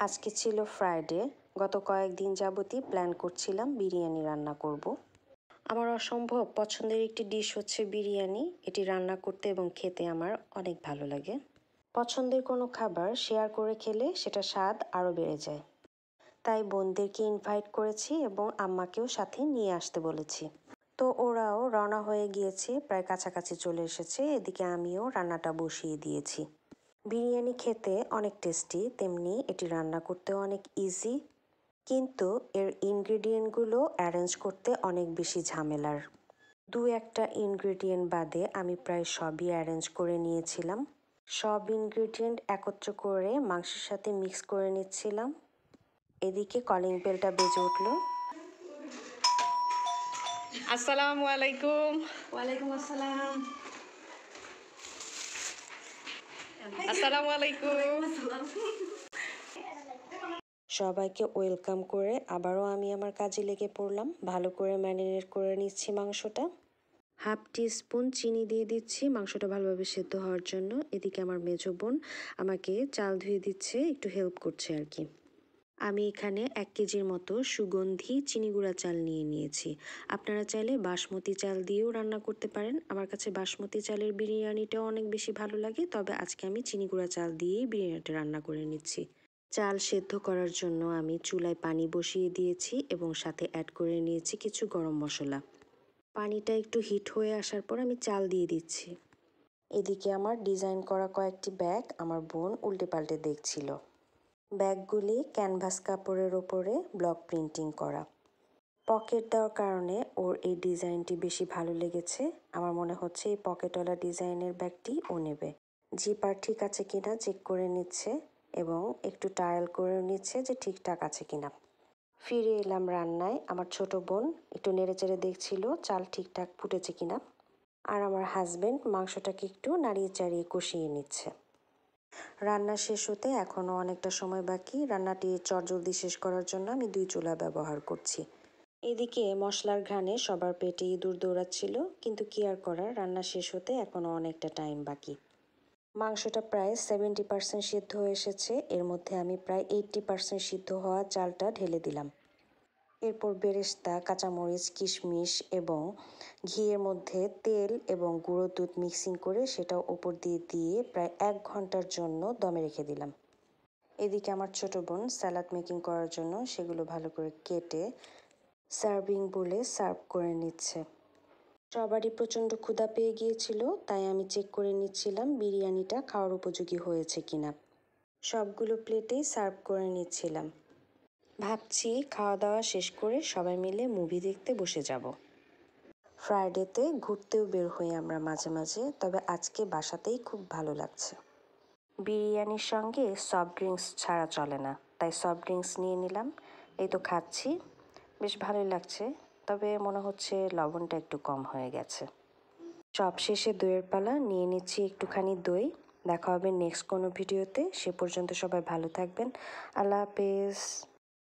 আজকে ছিল ফ্রাইডে। গত কয়েকদিন যাবতই প্ল্যান করছিলাম বিরিয়ানি রান্না করব। আমার অসম্ভব পছন্দের একটি ডিশ হচ্ছে বিরিয়ানি। এটি রান্না করতে এবং খেতে আমার অনেক ভালো লাগে। পছন্দের কোনো খাবার শেয়ার করে খেলে সেটা স্বাদ আরও বেড়ে যায়। তাই বোনদেরকে ইনভাইট করেছি এবং আম্মাকেও সাথে নিয়ে আসতে বলেছি। তো ওরাও রওনা হয়ে গিয়েছে, প্রায় কাছাকাছি চলে এসেছে। এদিকে আমিও রান্নাটা বসিয়ে দিয়েছি। বিরিয়ানি খেতে অনেক টেস্টি, তেমনি এটি রান্না করতেও অনেক ইজি, কিন্তু এর ইনগ্রেডিয়েন্টগুলো অ্যারেঞ্জ করতে অনেক বেশি ঝামেলার। দু একটা ইনগ্রেডিয়েন্ট বাদে আমি প্রায় সবই অ্যারেঞ্জ করে নিয়েছিলাম। সব ইনগ্রেডিয়েন্ট একত্র করে মাংসের সাথে মিক্স করে নিচ্ছিলাম। এদিকে কলিং বেলটা বেজে উঠল। আসসালামু আলাইকুম। ওয়ালাইকুম আসসালাম। আসসালামু আলাইকুম। সবাইকে ওয়েলকাম করে আবারও আমি আমার কাজে লেগে পড়লাম। ভালো করে ম্যারিনেট করে নিচ্ছি মাংসটা। হাফ টিস্পুন চিনি দিয়ে দিচ্ছি মাংসটা ভালোভাবে সেদ্ধ হওয়ার জন্য। এদিকে আমার মেজো বোন আমাকে চাল ধুয়ে দিচ্ছে, একটু হেল্প করছে আর কি। আমি এখানে 1 কেজির মতো সুগন্ধি চিনি গুঁড়া চাল নিয়ে নিয়েছি। আপনারা চাইলে বাসমতি চাল দিয়েও রান্না করতে পারেন। আমার কাছে বাসমতি চালের বিরিয়ানিটাও অনেক বেশি ভালো লাগে, তবে আজকে আমি চিনি গুঁড়া চাল দিয়েই বিরিয়ানিটা রান্না করে নিচ্ছি। চাল সেদ্ধ করার জন্য আমি চুলায় পানি বসিয়ে দিয়েছি এবং সাথে অ্যাড করে নিয়েছি কিছু গরম মশলা। পানিটা একটু হিট হয়ে আসার পর আমি চাল দিয়ে দিচ্ছি। এদিকে আমার ডিজাইন করা কয়েকটি ব্যাগ আমার বোন উল্টে পাল্টে দেখছিল। ব্যাগগুলি ক্যানভাস কাপড়ের ওপরে ব্লক প্রিন্টিং করা। পকেট দেওয়ার কারণে ওর এই ডিজাইনটি বেশি ভালো লেগেছে। আমার মনে হচ্ছে এই পকেটওয়ালা ডিজাইনের ব্যাগটি ও নেবে। জিপার ঠিক আছে কিনা চেক করে নিচ্ছে এবং একটু ট্রায়াল করে নিচ্ছে যে ঠিকঠাক আছে কিনা। ফিরে এলাম রান্নায়। আমার ছোট বোন একটু নেড়েচেড়ে দেখছিল চাল ঠিকঠাক ফুটেছে কিনা, আর আমার হাজবেন্ড মাংসটাকে একটু নাড়িয়ে চাড়িয়ে কষিয়ে নিচ্ছে। রান্না শেষ হতে এখনও অনেকটা সময় বাকি। রান্নাটি চটজলদি শেষ করার জন্য আমি 2 চুলা ব্যবহার করছি। এদিকে মশলার ঘ্রাণে সবার পেটে ইঁদুর দৌড়াচ্ছিল, কিন্তু কি আর করার, রান্না শেষ হতে এখনও অনেকটা টাইম বাকি। মাংসটা প্রায় 70% সিদ্ধ হয়ে এসেছে। এর মধ্যে আমি প্রায় 80% সিদ্ধ হওয়া চালটা ঢেলে দিলাম। এরপর বেরেস্তা, কাঁচামরিচ, কিশমিশ এবং ঘিয়ের মধ্যে তেল এবং গুঁড়ো দুধ মিক্সিং করে সেটাও ওপর দিয়ে প্রায় 1 ঘন্টার জন্য দমে রেখে দিলাম। এদিকে আমার ছোট বোন স্যালাড মেকিং করার জন্য সেগুলো ভালো করে কেটে সার্ভিং বলে সার্ভ করে নিচ্ছে। সবারই প্রচণ্ড ক্ষুধা পেয়ে গিয়েছিল, তাই আমি চেক করে নিচ্ছিলাম বিরিয়ানিটা খাওয়ার উপযোগী হয়েছে কিনা। সবগুলো প্লেটেই সার্ভ করে নিচ্ছিলাম। ভাবছি খাওয়া দাওয়া শেষ করে সবাই মিলে মুভি দেখতে বসে যাব। ফ্রাইডেতে ঘুরতেও বের হই আমরা মাঝে মাঝে, তবে আজকে বাসাতেই খুব ভালো লাগছে। বিরিয়ানির সঙ্গে সফট ড্রিঙ্কস ছাড়া চলে না, তাই সফট ড্রিঙ্কস নিয়ে নিলাম। এই তো খাচ্ছি, বেশ ভালোই লাগছে, তবে মনে হচ্ছে লবণটা একটু কম হয়ে গেছে। সব শেষে দইয়ের পালা, নিয়ে নিচ্ছি একটুখানি দই। দেখা হবে নেক্সট কোনো ভিডিওতে। সে পর্যন্ত সবাই ভালো থাকবেন। আল্লাহ হাফেজ।